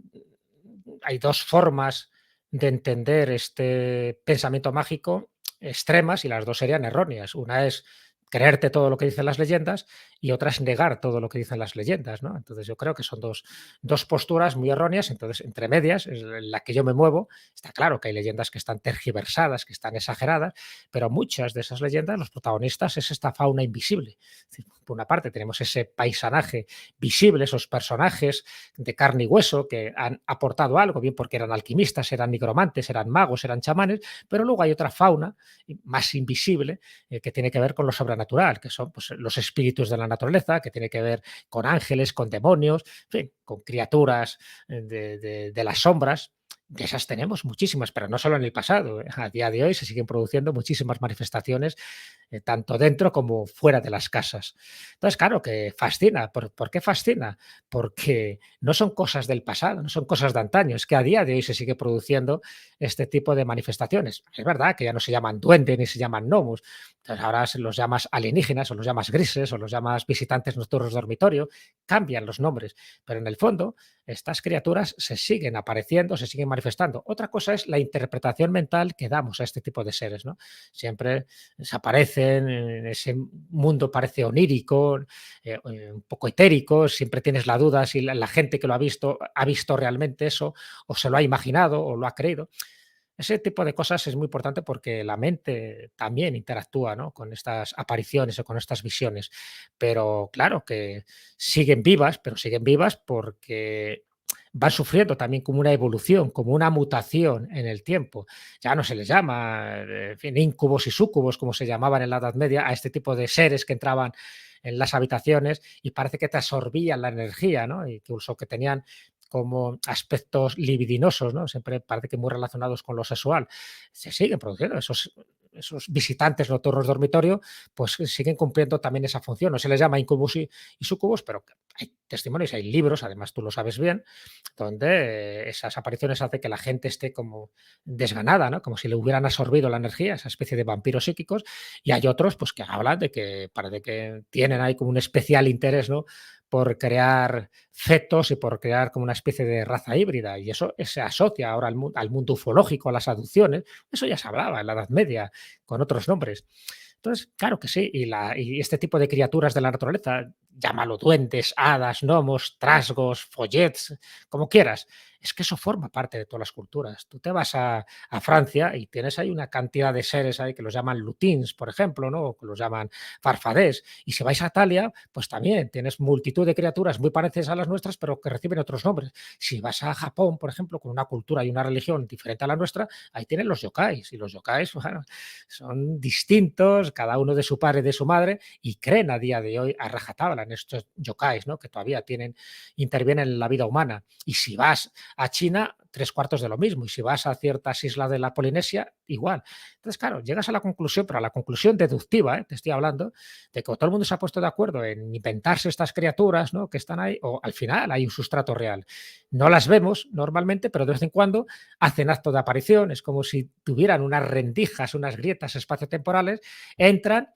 hay dos formas de entender este pensamiento mágico extremas y las dos serían erróneas. Una es creerte todo lo que dicen las leyendas y otra es negar todo lo que dicen las leyendas, ¿no? Entonces yo creo que son dos posturas muy erróneas. Entonces, entre medias, es en la que yo me muevo. Está claro que hay leyendas que están tergiversadas, que están exageradas, pero muchas de esas leyendas, los protagonistas es esta fauna invisible. Es decir, por una parte tenemos ese paisanaje visible, esos personajes de carne y hueso que han aportado algo, bien porque eran alquimistas, eran nigromantes, eran magos, eran chamanes, pero luego hay otra fauna más invisible que tiene que ver con lo sobrenatural, que son, pues, los espíritus de la naturaleza, que tiene que ver con ángeles, con demonios, en fin, con criaturas de las sombras. De esas tenemos muchísimas, pero no solo en el pasado. A día de hoy se siguen produciendo muchísimas manifestaciones, tanto dentro como fuera de las casas. Entonces, claro que fascina. ¿Por qué fascina? Porque no son cosas del pasado, no son cosas de antaño, es que a día de hoy se sigue produciendo este tipo de manifestaciones. Es verdad que ya no se llaman duendes ni se llaman gnomos. Entonces, ahora se los llamas alienígenas o los llamas grises o los llamas visitantes nocturnos de dormitorio, cambian los nombres, pero en el fondo estas criaturas se siguen apareciendo, se siguen manifestando. Otra cosa es la interpretación mental que damos a este tipo de seres, ¿no? Siempre desaparecen en ese mundo, parece onírico, un poco etérico, siempre tienes la duda si la gente que lo ha visto realmente eso, o se lo ha imaginado, o lo ha creído. Ese tipo de cosas es muy importante porque la mente también interactúa, ¿no?, con estas apariciones o con estas visiones. Pero claro que siguen vivas, pero siguen vivas porque van sufriendo también como una evolución, como una mutación en el tiempo. Ya no se les llama, en fin, incubos y súcubos, como se llamaban en la Edad Media, a este tipo de seres que entraban en las habitaciones y parece que te absorbían la energía, ¿no? Incluso que tenían como aspectos libidinosos, ¿no? Siempre parece que muy relacionados con lo sexual. Se siguen produciendo esos visitantes nocturnos dormitorio, pues siguen cumpliendo también esa función. No se les llama incubus y sucubus, pero hay testimonios, hay libros, además tú lo sabes bien, donde esas apariciones hacen que la gente esté como desganada, ¿no? Como si le hubieran absorbido la energía, esa especie de vampiros psíquicos, y hay otros pues que hablan de que parece que tienen ahí como un especial interés, ¿no? Por crear fetos y por crear como una especie de raza híbrida, y eso se asocia ahora al mundo ufológico, a las aducciones, eso ya se hablaba en la Edad Media con otros nombres. Entonces, claro que sí, y este tipo de criaturas de la naturaleza, llámalo duendes, hadas, gnomos, trasgos, follets, como quieras, es que eso forma parte de todas las culturas. Tú te vas a Francia y tienes ahí una cantidad de seres ahí que los llaman lutins, por ejemplo, ¿no? O que los llaman farfadés. Y si vais a Italia, pues también tienes multitud de criaturas muy parecidas a las nuestras, pero que reciben otros nombres. Si vas a Japón, por ejemplo, con una cultura y una religión diferente a la nuestra, ahí tienen los yokais. Y los yokais, bueno, son distintos, cada uno de su padre y de su madre, y creen a día de hoy a rajatabla en estos yokais, ¿no? Que todavía intervienen en la vida humana. Y si vas a China, tres cuartos de lo mismo. Y si vas a ciertas islas de la Polinesia, igual. Entonces, claro, llegas a la conclusión, pero a la conclusión deductiva, te estoy hablando, de que todo el mundo se ha puesto de acuerdo en inventarse estas criaturas, ¿no? Que están ahí, o al final hay un sustrato real. No las vemos normalmente, pero de vez en cuando hacen acto de aparición, es como si tuvieran unas rendijas, unas grietas espaciotemporales, entran,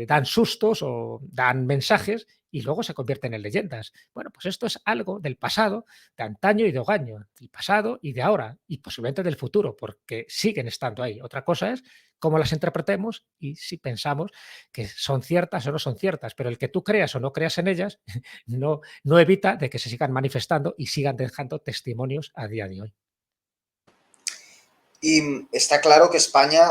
dan sustos o dan mensajes y luego se convierten en leyendas. Bueno, pues esto es algo del pasado, de antaño y de hogaño, del pasado y de ahora, y posiblemente del futuro, porque siguen estando ahí. Otra cosa es cómo las interpretemos y si pensamos que son ciertas o no son ciertas, pero el que tú creas o no creas en ellas no evita de que se sigan manifestando y sigan dejando testimonios a día de hoy. Y está claro que España,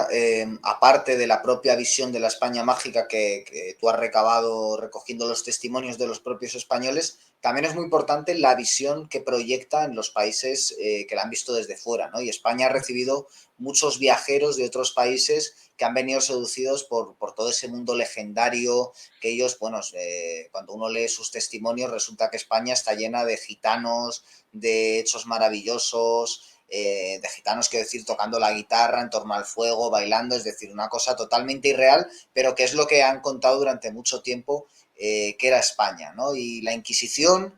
aparte de la propia visión de la España mágica que tú has recabado recogiendo los testimonios de los propios españoles, también es muy importante la visión que proyecta en los países que la han visto desde fuera, ¿no? Y España ha recibido muchos viajeros de otros países que han venido seducidos por todo ese mundo legendario que ellos, bueno, cuando uno lee sus testimonios resulta que España está llena de gitanos, de hechos maravillosos, de gitanos, quiero decir, tocando la guitarra en torno al fuego, bailando, es decir, una cosa totalmente irreal, pero que es lo que han contado durante mucho tiempo que era España, ¿no? Y la Inquisición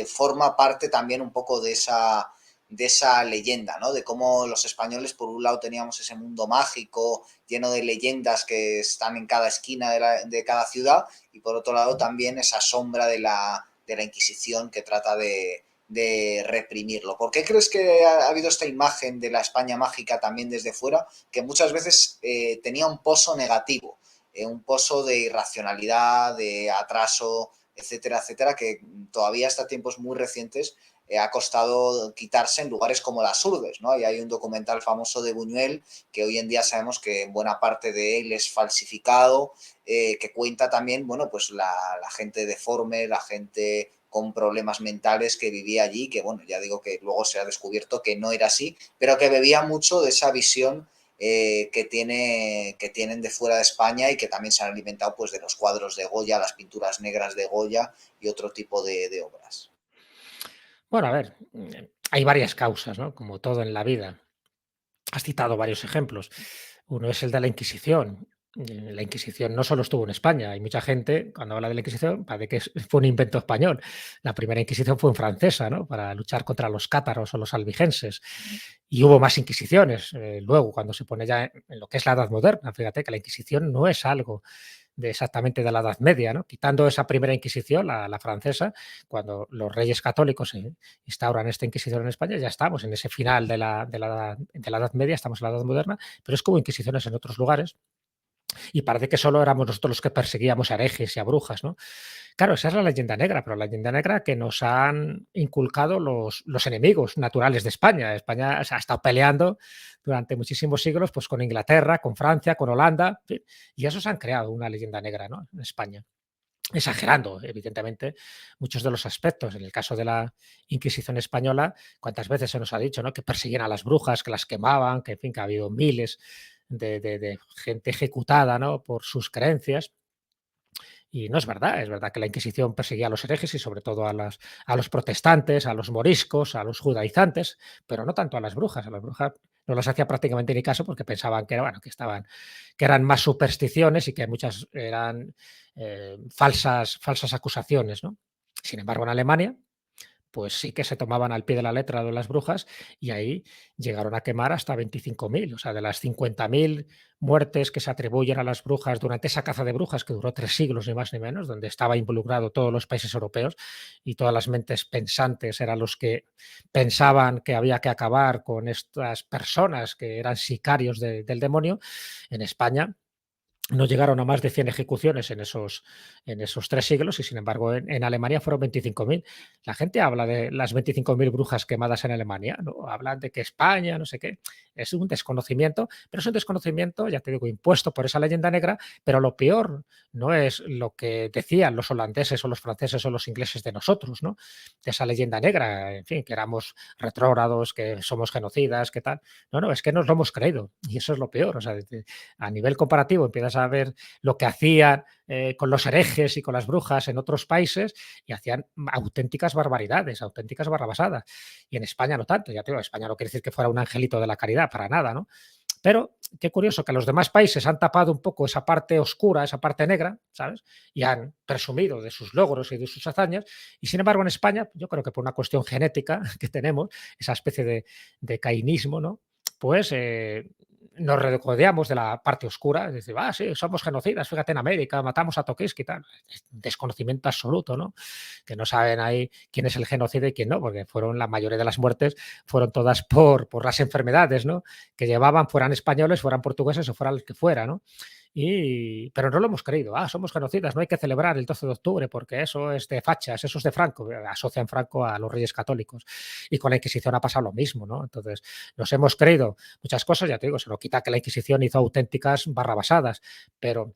forma parte también un poco de esa leyenda, ¿no? De cómo los españoles, por un lado, teníamos ese mundo mágico lleno de leyendas que están en cada esquina de cada ciudad, y por otro lado también esa sombra de la Inquisición que trata de reprimirlo. ¿Por qué crees que ha habido esta imagen de la España mágica también desde fuera, que muchas veces tenía un pozo negativo, un pozo de irracionalidad, de atraso, etcétera, etcétera, que todavía hasta tiempos muy recientes ha costado quitarse en lugares como las Urbes, ¿no? Y hay un documental famoso de Buñuel que hoy en día sabemos que buena parte de él es falsificado, que cuenta también, bueno, pues la gente deforme, la gente con problemas mentales que vivía allí, que bueno, ya digo que luego se ha descubierto que no era así, pero que bebía mucho de esa visión que tienen de fuera de España y que también se han alimentado pues de los cuadros de Goya, las pinturas negras de Goya y otro tipo de obras. Bueno, a ver, hay varias causas, ¿no? Como todo en la vida. Has citado varios ejemplos. Uno es el de la Inquisición. La Inquisición no solo estuvo en España. Hay mucha gente, cuando habla de la Inquisición, parece que fue un invento español. La primera Inquisición fue en francesa, ¿no? Para luchar contra los cátaros o los albigenses. Y hubo más Inquisiciones. Luego, cuando se pone ya en lo que es la Edad Moderna, fíjate que la Inquisición no es algo exactamente de la Edad Media, ¿no? Quitando esa primera Inquisición, la francesa, cuando los reyes católicos instauran esta Inquisición en España, ya estamos en ese final de la Edad Media, estamos en la Edad Moderna, pero es como Inquisiciones en otros lugares, y parece que solo éramos nosotros los que perseguíamos a herejes y a brujas, ¿no? Claro, esa es la leyenda negra, pero la leyenda negra que nos han inculcado los enemigos naturales de España. España se ha estado peleando durante muchísimos siglos pues, con Inglaterra, con Francia, con Holanda, en fin, y esos han creado una leyenda negra, ¿no? En España. Exagerando, evidentemente, muchos de los aspectos. En el caso de la Inquisición española, cuántas veces se nos ha dicho, ¿no? Que perseguían a las brujas, que las quemaban, que en fin, que ha habido miles de gente ejecutada, ¿no? Por sus creencias. Y no es verdad que la Inquisición perseguía a los herejes y sobre todo a los protestantes, a los moriscos, a los judaizantes, pero no tanto a las brujas. A las brujas no las hacía prácticamente ni caso porque pensaban que, bueno, que eran más supersticiones y que muchas eran falsas acusaciones, ¿no? Sin embargo, en Alemania pues sí que se tomaban al pie de la letra lo de las brujas y ahí llegaron a quemar hasta 25.000, o sea, de las 50.000 muertes que se atribuyen a las brujas durante esa caza de brujas que duró 3 siglos, ni más ni menos, donde estaba involucrado todos los países europeos y todas las mentes pensantes eran los que pensaban que había que acabar con estas personas que eran sicarios del demonio. En España no llegaron a más de 100 ejecuciones en esos 3 siglos y, sin embargo, en Alemania fueron 25.000. La gente habla de las 25.000 brujas quemadas en Alemania, ¿no? Hablan de que España, no sé qué. Es un desconocimiento, pero es un desconocimiento, ya te digo, impuesto por esa leyenda negra, pero lo peor no es lo que decían los holandeses o los franceses o los ingleses de nosotros, ¿no? De esa leyenda negra, en fin, que éramos retrógrados, que somos genocidas, que tal. No, no, es que nos lo hemos creído y eso es lo peor. O sea, a nivel comparativo empiezas a ver lo que hacían con los herejes y con las brujas en otros países y hacían auténticas barbaridades, auténticas barrabasadas. Y en España no tanto, ya te digo, España no quiere decir que fuera un angelito de la caridad, para nada, ¿no? Pero qué curioso que los demás países han tapado un poco esa parte oscura, esa parte negra, ¿sabes? Y han presumido de sus logros y de sus hazañas. Y sin embargo, en España, yo creo que por una cuestión genética que tenemos, esa especie de cainismo, ¿no? Pues nos regodeamos de la parte oscura, es decir, sí, somos genocidas, fíjate en América, matamos a Tokiski y tal. Es desconocimiento absoluto, ¿no? Que no saben ahí quién es el genocida y quién no, porque fueron la mayoría de las muertes fueron todas por las enfermedades, ¿no? Que llevaban, fueran españoles, fueran portugueses o fuera el que fuera, ¿no? Pero no lo hemos creído. Somos genocidas, no hay que celebrar el 12 de octubre porque eso es de fachas, eso es de Franco. Asocian Franco a los reyes católicos. Y con la Inquisición ha pasado lo mismo, ¿no? Entonces, nos hemos creído muchas cosas, ya te digo, se lo quita que la Inquisición hizo auténticas barrabasadas, pero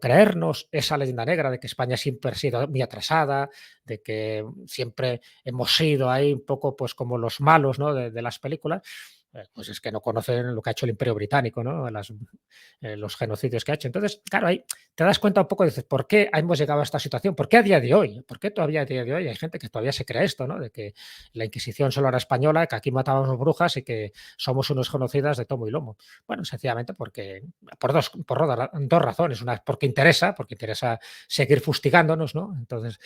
creernos esa leyenda negra de que España siempre ha sido muy atrasada, de que siempre hemos sido ahí un poco pues como los malos, ¿no? de las películas, pues es que no conocen lo que ha hecho el Imperio Británico, ¿no? Los genocidios que ha hecho. Entonces, claro, ahí te das cuenta un poco, dices, ¿por qué hemos llegado a esta situación? ¿Por qué a día de hoy? ¿Por qué todavía a día de hoy hay gente que todavía se cree esto, ¿no? De que la Inquisición solo era española, que aquí matábamos brujas y que somos unos genocidas de tomo y lomo. Bueno, sencillamente porque, por dos razones. Una, porque interesa seguir fustigándonos, ¿no? Entonces,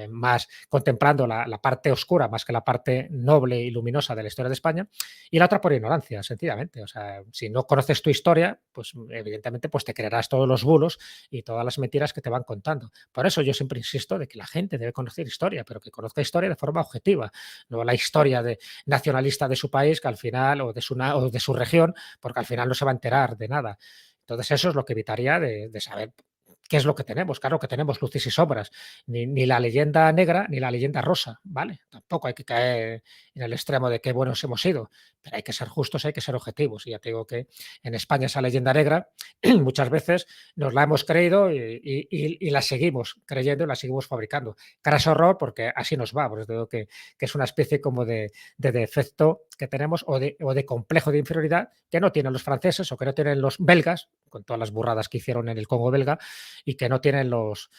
más contemplando la parte oscura más que la parte noble y luminosa de la historia de España. Y la otra por ignorancia, sencillamente. O sea, si no conoces tu historia, pues evidentemente pues te creerás todos los bulos y todas las mentiras que te van contando. Por eso yo siempre insisto de que la gente debe conocer historia, pero que conozca historia de forma objetiva, no la historia nacionalista de su país, que al final, o de su región, porque al final no se va a enterar de nada. Entonces eso es lo que evitaría de saber qué es lo que tenemos. Claro que tenemos luces y sombras, ni la leyenda negra ni la leyenda rosa, ¿vale? Tampoco hay que caer en el extremo de qué buenos hemos sido, pero hay que ser justos, hay que ser objetivos. Y ya te digo que en España esa leyenda negra muchas veces nos la hemos creído y la seguimos creyendo y la seguimos fabricando. Craso horror porque así nos va, pues digo que es una especie como de defecto que tenemos o de complejo de inferioridad que no tienen los franceses o que no tienen los belgas, con todas las burradas que hicieron en el Congo belga, y que no tienen los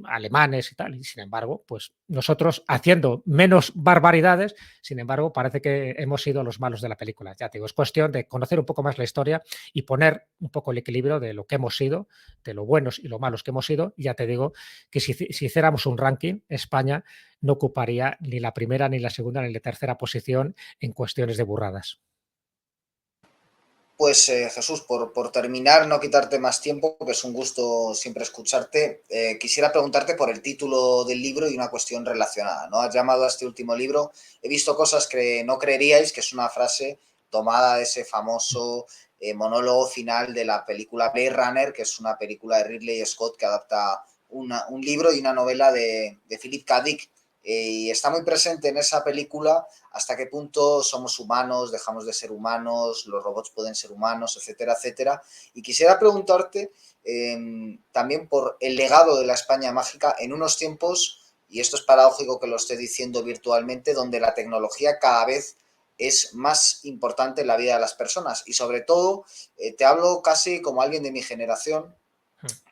alemanes y tal. Y sin embargo, pues nosotros haciendo menos barbaridades, sin embargo, parece que hemos sido los malos de la película. Ya te digo, es cuestión de conocer un poco más la historia y poner un poco el equilibrio de lo que hemos sido, de lo buenos y lo malos que hemos sido. Y ya te digo que si hiciéramos un ranking, España no ocuparía ni la primera, ni la segunda, ni la tercera posición en cuestiones de burradas. Pues Jesús, por terminar, no quitarte más tiempo, que es un gusto siempre escucharte, quisiera preguntarte por el título del libro y una cuestión relacionada, ¿no? Has llamado a este último libro, he visto cosas que no creeríais, que es una frase tomada de ese famoso monólogo final de la película Blade Runner, que es una película de Ridley Scott que adapta un libro y una novela de Philip K. Dick. Y está muy presente en esa película hasta qué punto somos humanos, dejamos de ser humanos, los robots pueden ser humanos, etcétera, etcétera. Y quisiera preguntarte también por el legado de la España mágica en unos tiempos, y esto es paradójico que lo esté diciendo virtualmente, donde la tecnología cada vez es más importante en la vida de las personas. Y sobre todo, te hablo casi como alguien de mi generación,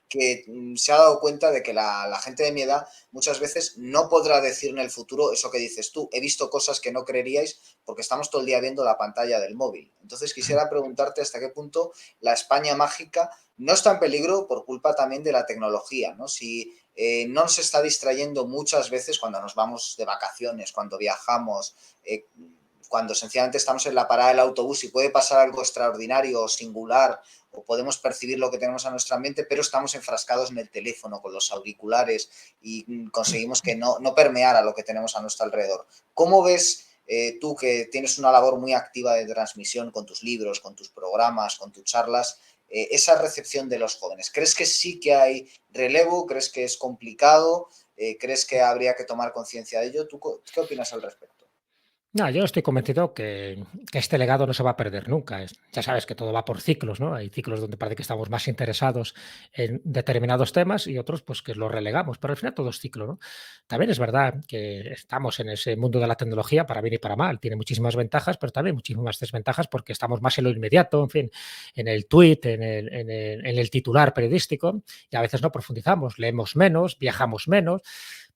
que se ha dado cuenta de que la gente de mi edad muchas veces no podrá decir en el futuro eso que dices tú. He visto cosas que no creeríais porque estamos todo el día viendo la pantalla del móvil. Entonces quisiera preguntarte hasta qué punto la España mágica no está en peligro por culpa también de la tecnología, ¿no? Si no nos está distrayendo muchas veces cuando nos vamos de vacaciones, cuando viajamos, cuando sencillamente estamos en la parada del autobús y puede pasar algo extraordinario o singular, o podemos percibir lo que tenemos a nuestra mente, pero estamos enfrascados en el teléfono, con los auriculares, y conseguimos que no permeara lo que tenemos a nuestro alrededor. ¿Cómo ves tú, que tienes una labor muy activa de transmisión con tus libros, con tus programas, con tus charlas, esa recepción de los jóvenes? ¿Crees que sí que hay relevo? ¿Crees que es complicado? ¿Crees que habría que tomar conciencia de ello? ¿Tú qué opinas al respecto? No, yo estoy convencido que este legado no se va a perder nunca. Ya sabes que todo va por ciclos, ¿no? Hay ciclos donde parece que estamos más interesados en determinados temas y otros pues que los relegamos, pero al final todo es ciclo, ¿no? También es verdad que estamos en ese mundo de la tecnología para bien y para mal. Tiene muchísimas ventajas, pero también muchísimas desventajas porque estamos más en lo inmediato, en fin, en el tuit, en el titular periodístico, y a veces no profundizamos, leemos menos, viajamos menos.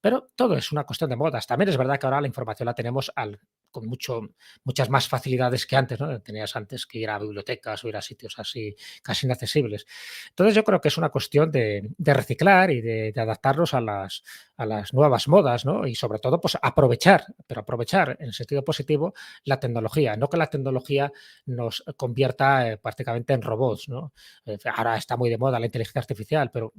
Pero todo es una cuestión de modas. También es verdad que ahora la información la tenemos con muchas más facilidades que antes, ¿no? Tenías antes que ir a bibliotecas o ir a sitios así casi inaccesibles. Entonces yo creo que es una cuestión de reciclar y de adaptarnos a las nuevas modas, ¿no? Y sobre todo, pues aprovechar, pero aprovechar en sentido positivo la tecnología, no que la tecnología nos convierta prácticamente en robots, ¿no? Ahora está muy de moda la inteligencia artificial, pero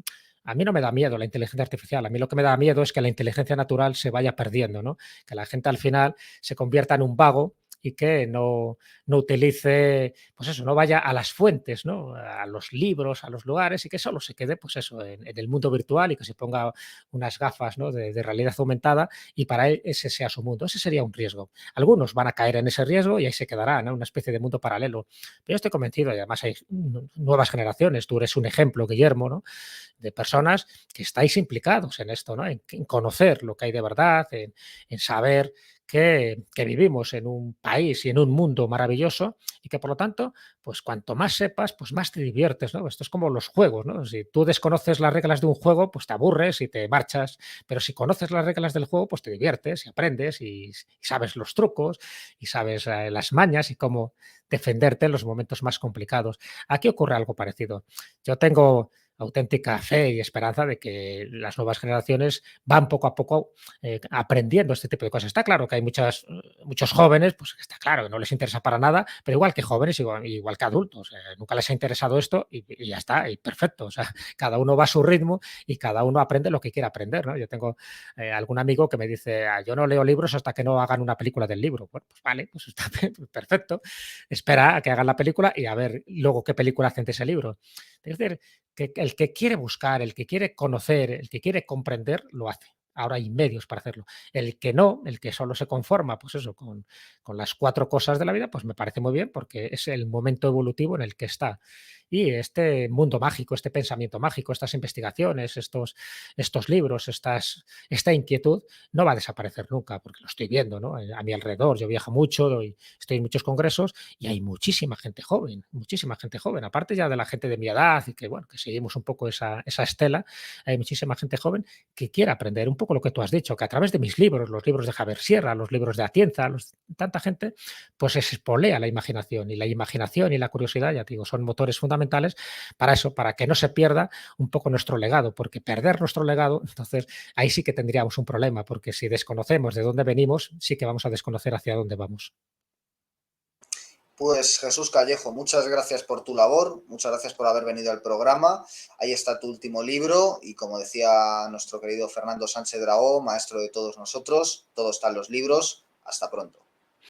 a mí no me da miedo la inteligencia artificial. A mí lo que me da miedo es que la inteligencia natural se vaya perdiendo, ¿no? Que la gente al final se convierta en un vago y que no utilice, pues eso, no vaya a las fuentes, ¿no? A los libros, a los lugares, y que solo se quede, pues eso, en el mundo virtual, y que se ponga unas gafas, ¿no? De realidad aumentada, y para él ese sea su mundo. Ese sería un riesgo. Algunos van a caer en ese riesgo y ahí se quedarán, ¿no? Una especie de mundo paralelo. Pero yo estoy convencido, y además hay nuevas generaciones. Tú eres un ejemplo, Guillermo, ¿no? De personas que estáis implicados en esto, ¿no? En conocer lo que hay de verdad, en saber que vivimos en un país y en un mundo maravilloso, y que por lo tanto, pues cuanto más sepas, pues más te diviertes, ¿no? Esto es como los juegos, ¿no? Si tú desconoces las reglas de un juego, pues te aburres y te marchas, pero si conoces las reglas del juego, pues te diviertes y aprendes y sabes los trucos y sabes las mañas y cómo defenderte en los momentos más complicados. Aquí ocurre algo parecido. Yo tengo auténtica fe y esperanza de que las nuevas generaciones van poco a poco aprendiendo este tipo de cosas. Está claro que hay muchos jóvenes, pues está claro que no les interesa para nada, pero igual que jóvenes, igual que adultos, nunca les ha interesado esto y ya está, y perfecto. O sea, cada uno va a su ritmo y cada uno aprende lo que quiere aprender, ¿no? Yo tengo algún amigo que me dice, yo no leo libros hasta que no hagan una película del libro. Bueno, pues vale, pues está perfecto. Espera a que hagan la película y a ver luego qué película hacen de ese libro. Es decir, que el que quiere buscar, el que quiere conocer, el que quiere comprender, lo hace. Ahora hay medios para hacerlo. El que no, el que solo se conforma, pues eso, con las cuatro cosas de la vida, pues me parece muy bien porque es el momento evolutivo en el que está. Y este mundo mágico, este pensamiento mágico, estas investigaciones, estos libros, esta inquietud, no va a desaparecer nunca, porque lo estoy viendo, ¿no? A mi alrededor, yo viajo mucho, estoy en muchos congresos y hay muchísima gente joven, aparte ya de la gente de mi edad y que, bueno, que seguimos un poco esa estela, hay muchísima gente joven que quiere aprender un poco lo que tú has dicho, que a través de mis libros, los libros de Javier Sierra, los libros de Atienza, tanta gente, pues se espolea la imaginación, y la imaginación y la curiosidad, ya te digo, son motores fundamentales para eso, para que no se pierda un poco nuestro legado, porque perder nuestro legado, entonces ahí sí que tendríamos un problema, porque si desconocemos de dónde venimos, sí que vamos a desconocer hacia dónde vamos. Pues Jesús Callejo, muchas gracias por tu labor, muchas gracias por haber venido al programa. Ahí está tu último libro y, como decía nuestro querido Fernando Sánchez Dragó, maestro de todos nosotros, todo está en los libros. Hasta pronto.